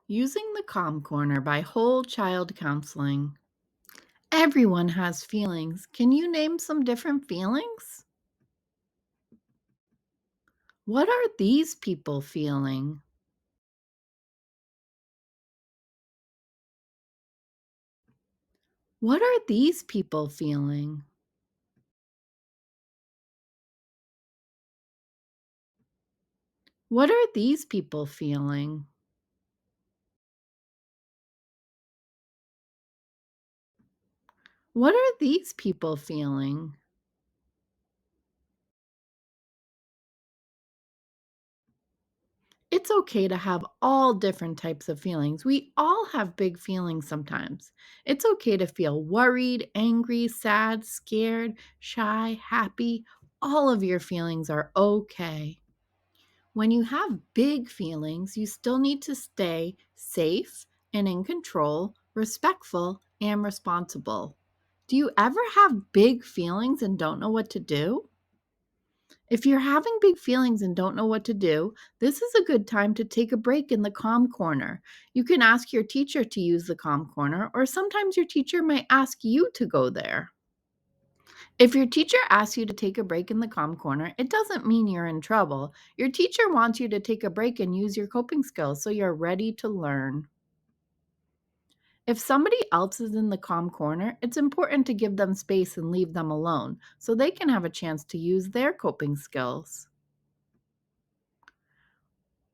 Using the Calm Corner by Whole Child Counseling. Everyone has feelings. Can you name some different feelings? What are these people feeling? What are these people feeling? What are these people feeling? What are these people feeling? It's okay to have all different types of feelings. We all have big feelings sometimes. It's okay to feel worried, angry, sad, scared, shy, happy. All of your feelings are okay. When you have big feelings, you still need to stay safe and in control, respectful, and responsible. Do you ever have big feelings and don't know what to do? If you're having big feelings and don't know what to do, this is a good time to take a break in the calm corner. You can ask your teacher to use the calm corner, or sometimes your teacher might ask you to go there. If your teacher asks you to take a break in the calm corner, it doesn't mean you're in trouble. Your teacher wants you to take a break and use your coping skills so you're ready to learn. If somebody else is in the calm corner, it's important to give them space and leave them alone so they can have a chance to use their coping skills.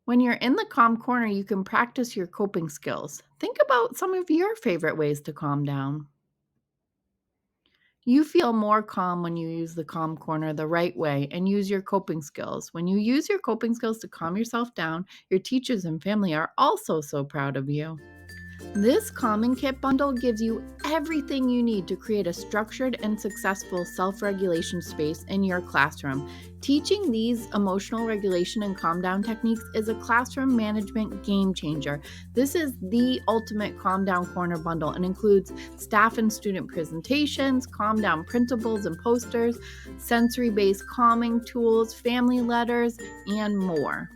When you're in the calm corner, you can practice your coping skills. Think about some of your favorite ways to calm down. You feel more calm when you use the calm corner the right way and use your coping skills. When you use your coping skills to calm yourself down, your teachers and family are also so proud of you. This Calming Kit bundle gives you everything you need to create a structured and successful self-regulation space in your classroom. Teaching these emotional regulation and calm down techniques is a classroom management game changer. This is the ultimate calm down corner bundle and includes staff and student presentations, calm down printables and posters, sensory-based calming tools, family letters, and more.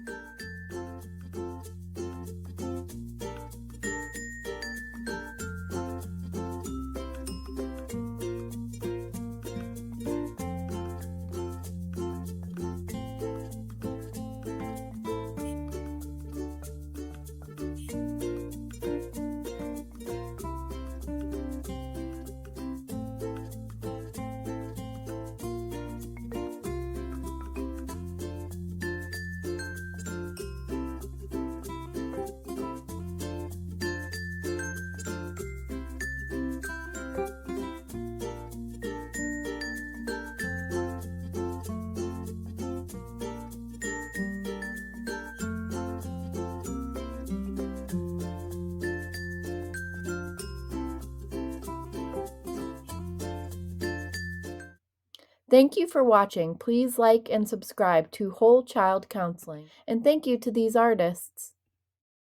Thank you for watching. Please like and subscribe to Whole Child Counseling. And thank you to these artists.